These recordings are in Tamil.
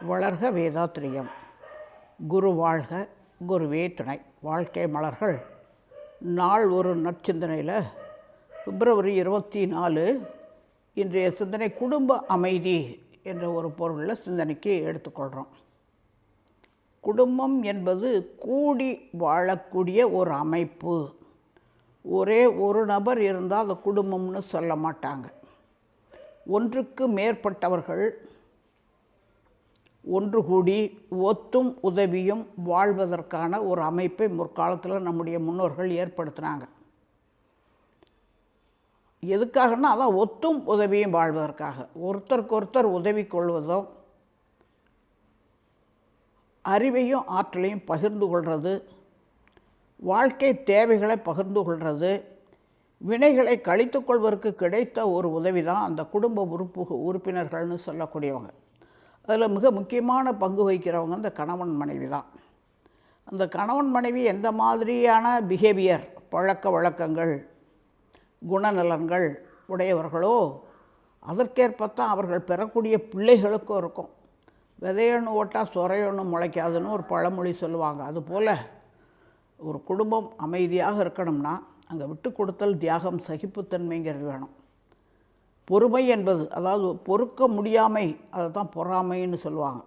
வளர்க வேதாத்திரியம். குரு வாழ்க, குருவே துணை. வாழ்க்கை மலர்கள் நாள் ஒரு நற்சிந்தனையில் பிப்ரவரி 24 இன்றைய சிந்தனை குடும்ப அமைதி என்ற ஒரு பொருளில் சிந்தனைக்கு எடுத்துக்கொள்கிறோம். குடும்பம் என்பது கூடி வாழக்கூடிய ஒரு அமைப்பு. ஒரே ஒரு நபர் இருந்தால் அது குடும்பம்னு சொல்ல மாட்டாங்க. ஒன்றுக்கு மேற்பட்டவர்கள் ஒன்று கூடி ஒத்தும் உதவியும் வாழ்வதற்கான ஒரு அமைப்பை முற்காலத்தில் நம்முடைய முன்னோர்கள் ஏற்படுத்தினாங்க. எதுக்காகனா அதான் ஒத்தும் உதவியும் வாழ்வதற்காக. ஒருத்தருக்கு ஒருத்தர் உதவி கொள்வதும் அறிவையும் ஆற்றலையும் பகிர்ந்து கொள்வது, வாழ்க்கை தேவைகளை பகிர்ந்து கொள்வது, வினைகளை கழித்து கொள்வதற்கு கிடைத்த ஒரு உதவி தான் அந்த குடும்ப உறுப்பினர்கள்னு சொல்லக்கூடியவங்க. அதில் மிக முக்கியமான பங்கு வகிக்கிறவங்க அந்த கணவன் மனைவி தான். அந்த கணவன் மனைவி எந்த மாதிரியான பிஹேவியர், பழக்க வழக்கங்கள், குணநலன்கள் உடையவர்களோ அதற்கேற்பத்தான் அவர்கள் பெறக்கூடிய பிள்ளைகளுக்கும் இருக்கும். விதையொன்று ஓட்டால் சொரையொன்று முளைக்காதுன்னு ஒரு பழமொழி சொல்லுவாங்க. அதுபோல் ஒரு குடும்பம் அமைதியாக இருக்கணும்னா அங்கே விட்டு கொடுத்தல், தியாகம், சகிப்புத்தன்மைங்கிறது வேணும். பொறுமை என்பது, அதாவது பொறுக்க முடியாமை, அதை தான் பொறாமைன்னு சொல்லுவாங்க.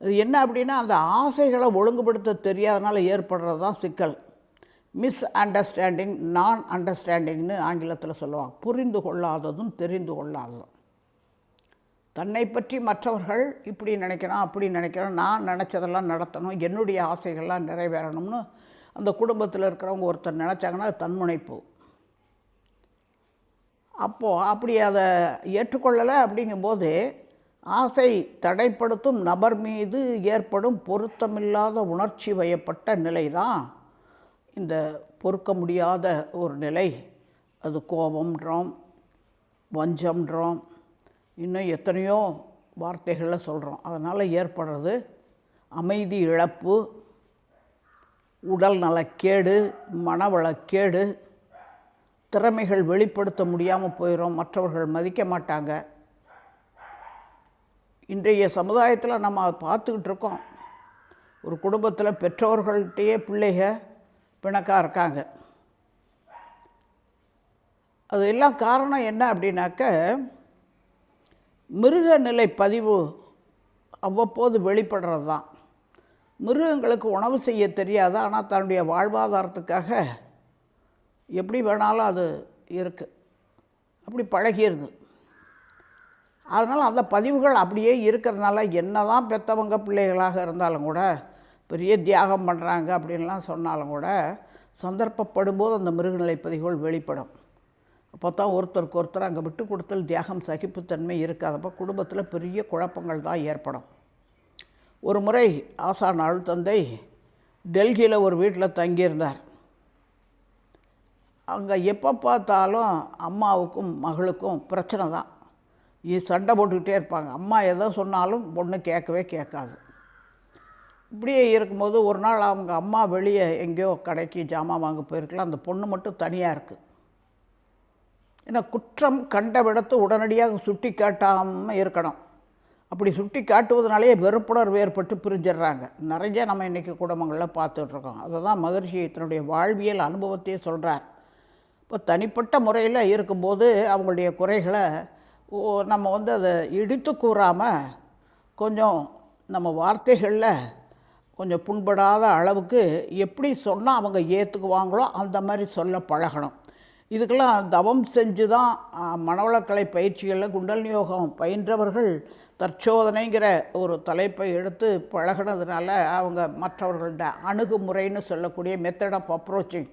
அது என்ன அப்படின்னா அந்த ஆசைகளை ஒழுங்குபடுத்த தெரியாதனால ஏற்படுறது தான் சிக்கல். மிஸ் அண்டர்ஸ்டாண்டிங், நான் அண்டர்ஸ்டாண்டிங்னு ஆங்கிலத்தில் சொல்லுவாங்க. புரிந்து கொள்ளாததும் தெரிந்து கொள்ளாததும். தன்னை பற்றி மற்றவர்கள் இப்படி நினைக்கணும், அப்படி நினைக்கணும், நான் நினச்சதெல்லாம் நடத்தணும், என்னுடைய ஆசைகள்லாம் நிறைவேறணும்னு அந்த குடும்பத்தில் இருக்கிறவங்க ஒருத்தர் நினச்சாங்கன்னா அது தன்முனைப்பு. அப்போது அப்படி அதை ஏற்றுக்கொள்ளலை அப்படிங்கும்போது ஆசை தடைப்படுத்தும் நபர் மீது ஏற்படும் பொருத்தமில்லாத உணர்ச்சி வயப்பட்ட நிலை தான் இந்த பொறுக்க முடியாத ஒரு நிலை. அது கோபம்ன்றோம், வஞ்சம்ன்றோம், இன்னும் எத்தனையோ வார்த்தைகளில் சொல்கிறோம். அதனால் ஏற்படுறது அமைதி இழப்பு, உடல் நலக்கேடு, மனவளக்கேடு, திறமைகள் வெளிப்படுத்த முடியாமல் போயிடும், மற்றவர்கள் மதிக்க மாட்டாங்க. இன்றைய சமுதாயத்தில் நம்ம பார்த்துக்கிட்டு இருக்கோம். ஒரு குடும்பத்தில் பெற்றோர்கள்ட்டையே பிள்ளைக பிணக்காக இருக்காங்க. அது எல்லாம் காரணம் என்ன அப்படின்னாக்க மிருகநிலை பதிவு அவ்வப்போது வெளிப்படுறது தான். மிருகங்களுக்கு உணவு செய்ய தெரியாது, ஆனால் தன்னுடைய வாழ்வாதாரத்துக்காக எப்படி வேணாலும் அது இருக்குது, அப்படி பழகிடுது. அதனால் அந்த பதிவுகள் அப்படியே இருக்கிறதுனால என்ன தான் பெற்றவங்க பிள்ளைகளாக இருந்தாலும் கூட, பெரிய தியாகம் பண்ணுறாங்க அப்படின்லாம் சொன்னாலும் கூட சந்தர்ப்பப்படும்போது அந்த மிருகநிலை பதிவுகள் வெளிப்படும். அப்போ தான் ஒருத்தருக்கு ஒருத்தர் அங்கே விட்டு கொடுத்தல், தியாகம், சகிப்புத்தன்மை இருக்காதப்போ குடும்பத்தில் பெரிய குழப்பங்கள் தான் ஏற்படும். ஒரு முறை ஆசான் அருள்தந்தை டெல்லியில் ஒரு வீட்டில் தங்கியிருந்தார். அங்கே எப்போ பார்த்தாலும் அம்மாவுக்கும் மகளுக்கும் பிரச்சனை தான். சண்டை போட்டுக்கிட்டே இருப்பாங்க. அம்மா எதோ சொன்னாலும் பொண்ணு கேட்கவே கேட்காது. இப்படியே இருக்கும்போது ஒரு நாள் அவங்க அம்மா வெளியே எங்கேயோ கடைக்கு ஜாமான் வாங்க போயிருக்கலாம். அந்த பொண்ணு மட்டும் தனியாக இருக்குது. ஏன்னா குற்றம் கண்ட விடத்து உடனடியாக சுட்டி காட்டாமல் இருக்கணும். அப்படி சுட்டி காட்டுவதனாலேயே வெறுப்புணர்வு ஏற்பட்டு பிரிஞ்சிடுறாங்க. நிறைய நம்ம இன்றைக்கி குடும்பங்களில் பார்த்துட்ருக்கோம். அதை தான் மகரிஷி தன்னுடைய வாழ்வியல் அனுபவத்தையே சொல்கிறார். இப்போ தனிப்பட்ட முறையில் இருக்கும்போது அவங்களுடைய குறைகளை நம்ம அதை இடித்து கூறாமல் கொஞ்சம் நம்ம வார்த்தைகளில் கொஞ்சம் புண்படாத அளவுக்கு எப்படி சொன்னால் அவங்க ஏற்றுக்குவாங்களோ அந்த மாதிரி சொல்ல பழகணும். இதுக்கெல்லாம் தவம் செஞ்சு தான் மனவளக்கலை பயிற்சிகளில் குண்டலினி யோகம் பயின்றவர்கள் தற்சோதனைங்கிற ஒரு தலைப்பை எடுத்து பழகினதுனால அவங்க மற்றவர்கள்ட அணுகுமுறைன்னு சொல்லக்கூடிய மெத்தட் ஆஃப் அப்ரோச்சிங்,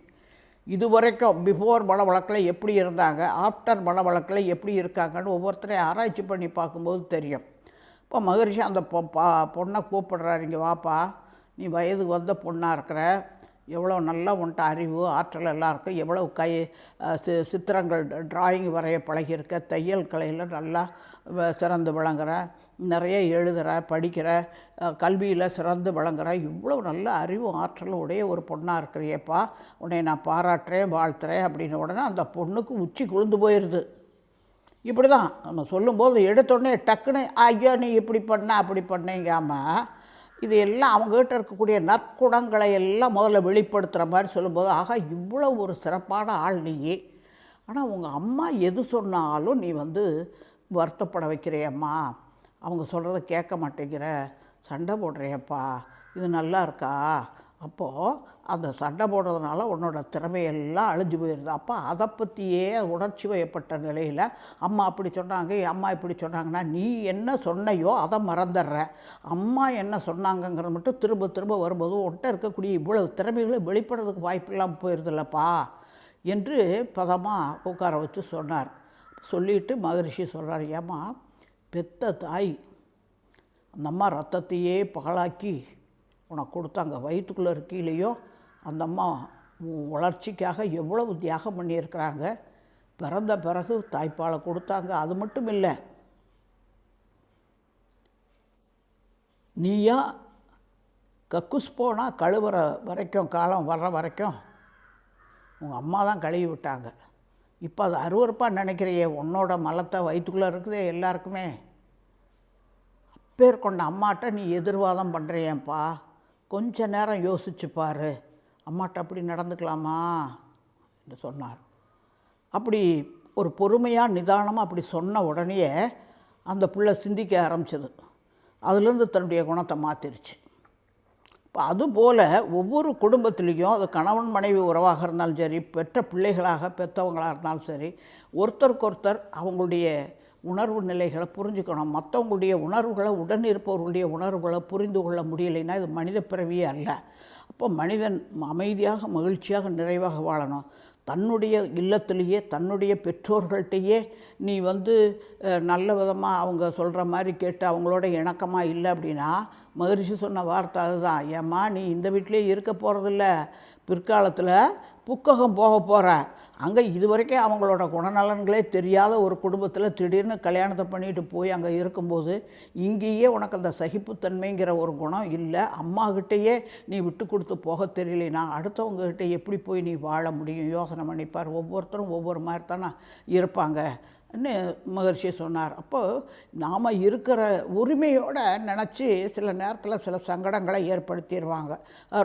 இதுவரைக்கும் பிஃபோர் மனவளக்கில் எப்படி இருந்தாங்க, ஆஃப்டர் மனவளக்கில் எப்படி இருக்காங்கன்னு ஒவ்வொருத்தரையும் ஆராய்ச்சி பண்ணி பார்க்கும்போது தெரியும். இப்போ மகரிஷி அந்த பொண்ணை கூப்பிடுறாரு, இங்கே வாப்பா, நீ வயதுக்கு வந்த பொண்ணாக இருக்கிற, எவ்வளோ நல்லா உன்ட்ட அறிவு ஆற்றல் எல்லாம் இருக்குது, எவ்வளோ சித்திரங்கள் டிராயிங் வரைய பழகியிருக்க, தையல் கலையில் நல்லா சிறந்து விளங்குற, நிறைய எழுதுகிற, படிக்கிற, கல்வியில் சிறந்து விளங்குற, இவ்வளோ நல்ல அறிவும் ஆற்றலும் உடைய ஒரு பொண்ணாக இருக்கிறியப்பா, உன்னை நான் பாராட்டுறேன், வாழ்த்துறேன் அப்படின்னு உடனே அந்த பொண்ணுக்கு உச்சி குளிர்ந்து போயிடுது. இப்படி தான் நம்ம சொல்லும்போது எடுத்தோடனே டக்குன்னு ஐயோ நீ இப்படி பண்ண அப்படி பண்ணேங்காமல் இது எல்லாம் அவங்ககிட்ட இருக்கக்கூடிய நற்குணங்களை எல்லாம் முதல்ல வெளிப்படுத்துகிற மாதிரி சொல்லும்போது ஆகா இவ்வளோ ஒரு சிறப்பான ஆள் நீ, ஆனால் உங்கள் அம்மா எது சொன்னாலும் நீ வருத்தப்பட வைக்கிறியம்மா, அவங்க சொல்கிறத கேட்க மாட்டேங்கிற, சண்டை போடுறியப்பா, இது நல்லா இருக்கா? அப்போது அந்த சண்டை போடுறதுனால உன்னோட திறமையெல்லாம் அழிஞ்சு போயிடுது. அப்போ அதை பற்றியே உணர்ச்சி வயப்பட்ட நிலையில் அம்மா அப்படி சொன்னாங்க, அம்மா இப்படி சொன்னாங்கன்னா நீ என்ன சொன்னையோ அதை மறந்துடுற, அம்மா என்ன சொன்னாங்கங்கிறது மட்டும் திரும்ப திரும்ப வரும்போது உன்கிட்ட இருக்கக்கூடிய இவ்வளவு திறமைகளை வெளிப்படுறதுக்கு வாய்ப்பு இல்லாமல் போயிடுதில்லப்பா என்று பதமாக உட்கார வச்சு சொன்னார். சொல்லிவிட்டு மகரிஷி சொல்கிறார், ஏம்மா பெத்த தாய் அந்த அம்மா ரத்தத்தையே பாழாக்கி உனக்கு கொடுத்தாங்க, வயிற்றுக்குள்ளே இருக்கையிலையோ அந்த அம்மா வளர்ச்சிக்காக எவ்வளவு தியாகம் பண்ணியிருக்கிறாங்க, பிறந்த பிறகு தாய்ப்பாலை கொடுத்தாங்க. அது மட்டும் இல்லை, நீயா கக்குஸ் போனால் கழுவுற வரைக்கும், காலம் வர்ற வரைக்கும் உங்கள் அம்மா தான் கழுவி விட்டாங்க. இப்போ அது அருவருப்பாக நினைக்கிறையே, உன்னோட மலத்தை வயிற்றுக்குள்ளே இருக்குதே எல்லாருக்குமே, அப்பேர் கொண்ட அம்மாட்ட நீ எதிர்வாதம் பண்ணுறியேப்பா, கொஞ்ச நேரம் யோசிச்சுப்பார், அம்மாட்ட அப்படி நடந்துக்கலாமா என்று சொன்னார். அப்படி ஒரு பொறுமையாக நிதானமாக அப்படி சொன்ன உடனே அந்த பிள்ளை சிந்திக்க ஆரம்பிச்சது. அதுலேருந்து தன்னுடைய குணத்தை மாற்றிருச்சு. இப்போ அதுபோல் ஒவ்வொரு குடும்பத்துலேயும் அது கணவன் மனைவி உறவாக இருந்தாலும் சரி, பெற்ற பிள்ளைகளாக பெற்றவங்களாக இருந்தாலும் சரி, ஒருத்தருக்கொருத்தர் அவங்களுடைய உணர்வு நிலைகளை புரிஞ்சுக்கணும். மற்றவங்களுடைய உணர்வுகளை, உடன் இருப்பவர்களுடைய உணர்வுகளை புரிந்து கொள்ள முடியலைன்னா இது மனித பிறவியே அல்ல. அப்போ மனிதன் அமைதியாக மகிழ்ச்சியாக நிறைவாக வாழணும். தன்னுடைய இல்லத்திலேயே தன்னுடைய பெற்றோர்கள்ட்டையே நீ நல்ல விதமாக அவங்க சொல்கிற மாதிரி கேட்டு அவங்களோட இணக்கமாக இல்லை அப்படின்னா, மகரிஷி சொன்ன வார்த்தை அதுதான், ஏம்மா நீ இந்த வீட்டிலே இருக்க போகிறதில்ல, பிற்காலத்தில் புக்ககம் போக போகிற, அங்கே இது வரைக்கும் அவங்களோட குணநலன்களே தெரியாத ஒரு குடும்பத்தில் திடீர்னு கல்யாணத்தை பண்ணிட்டு போய் அங்கே இருக்கும்போது இங்கேயே உனக்கு அந்த சகிப்புத்தன்மைங்கிற ஒரு குணம் இல்லை, அம்மாக்கிட்டேயே நீ விட்டு கொடுத்து போக தெரியலைன்னா அடுத்தவங்ககிட்ட எப்படி போய் நீ வாழ முடியும்? யோசனை பண்ணிப்பார். ஒவ்வொருத்தரும் ஒவ்வொரு மாதிரி தானே இருப்பாங்க ன்னு மகரிஷி சொன்னார். அப்போது நாம் இருக்கிற உரிமையோடு நினச்சி சில நேரத்தில் சில சங்கடங்களை ஏற்படுத்திடுவாங்க.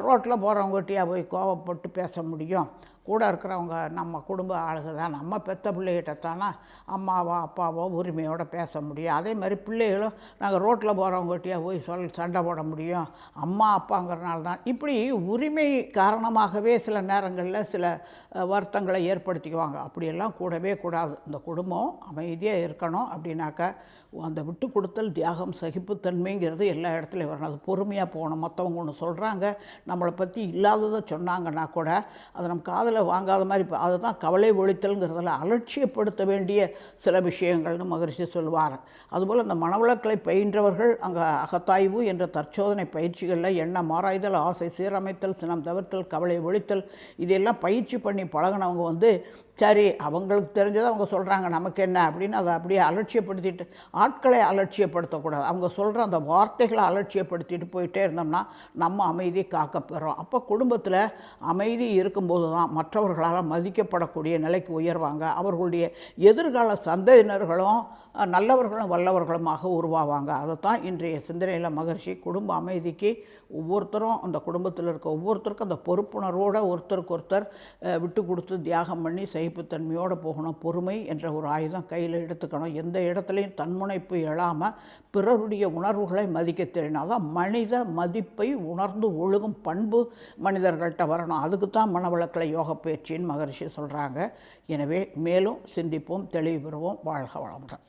ரோட்டில் போகிறவங்ககிட்டயா போய் கோவப்பட்டு பேச முடியும்? கூட இருக்கிறவங்க நம்ம குடும்ப ஆளுக தான், நம்ம பெற்ற பிள்ளைகிட்ட தானே அம்மாவோ அப்பாவோ உரிமையோடு பேச முடியும். அதே மாதிரி பிள்ளைகளும் நாங்கள் ரோட்டில் போகிறவங்ககிட்டயா போய் சண்டை போட முடியும்? அம்மா அப்பாங்கிறனால தான். இப்படி உரிமை காரணமாகவே சில நேரங்களில் சில வருத்தங்களை ஏற்படுத்திக்குவாங்க. அப்படியெல்லாம் கூடவே கூடாது. இந்த குடும்பம் அமைதியாக இருக்கணும் அப்படின்னாக்கா அந்த விட்டு கொடுத்தல், தியாகம், சகிப்புத்தன்மைங்கிறது எல்லா இடத்துலையும் வரணும். அது பொறுமையாக போகணும். மற்றவங்க ஒன்று சொல்கிறாங்க, நம்மளை பற்றி இல்லாததை சொன்னாங்கன்னா கூட அதை நம்ம காதில் வாங்காத மாதிரி, அதுதான் கவலை ஒழித்தல்ங்கிறதுல அலட்சியப்படுத்த வேண்டிய சில விஷயங்கள்னு மகரிஷி சொல்வார். அதுபோல் அந்த மனவளக்கலை பயின்றவர்கள் அங்கே அகத்தாய்வு என்ற தற்சோதனை பயிற்சிகளில் எண்ணம் ஆராய்தல், ஆசை சீரமைத்தல், சினம் தவிர்த்தல், கவலை ஒழித்தல், இதெல்லாம் பயிற்சி பண்ணி பழகினவங்க சரி அவங்களுக்கு தெரிஞ்சதை அவங்க சொல்கிறாங்க, நமக்கு என்ன அப்படின்னு அதை அப்படியே அலட்சியப்படுத்திட்டு, ஆட்களை அலட்சியப்படுத்தக்கூடாது. அவங்க சொல்கிற அந்த வார்த்தைகளை அலட்சியப்படுத்திட்டு போயிட்டே இருந்தோம்னா நம்ம அமைதி காக்கப்பெறோம். அப்போ குடும்பத்தில் அமைதி இருக்கும்போது தான் மற்றவர்களால் மதிக்கப்படக்கூடிய நிலைக்கு உயர்வாங்க. அவர்களுடைய எதிர்கால சந்ததியினர்களும் நல்லவர்களும் வல்லவர்களுமாக உருவாவாங்க. அதைத்தான் இன்றைய சிந்தனையில் மகரிஷி குடும்ப அமைதிக்கு ஒவ்வொருத்தரும், அந்த குடும்பத்தில் இருக்க ஒவ்வொருத்தருக்கும் அந்த பொறுப்புணர்வோடு ஒருத்தருக்கு ஒருத்தர் விட்டு கொடுத்து தியாகம் பண்ணி சகிப்புத்தன்மையோடு போகணும். பொறுமை என்ற ஒரு ஆயுதம் கையில் எடுத்துக்கணும். எந்த இடத்துலையும் தன்முனைப்பு எழாமல் பிறருடைய உணர்வுகளை மதிக்க தெரியினால்தான் மனித மதிப்பை உணர்ந்து ஒழுகும் பண்பு மனிதர்கள்ட்ட வரணும். அதுக்கு தான் மனவளக்கலை யோக பயிற்சின்னு மகரிஷி சொல்கிறாங்க. எனவே மேலும் சிந்திப்போம், தெளிவு பெறுவோம். வாழ்க வளமுடன்.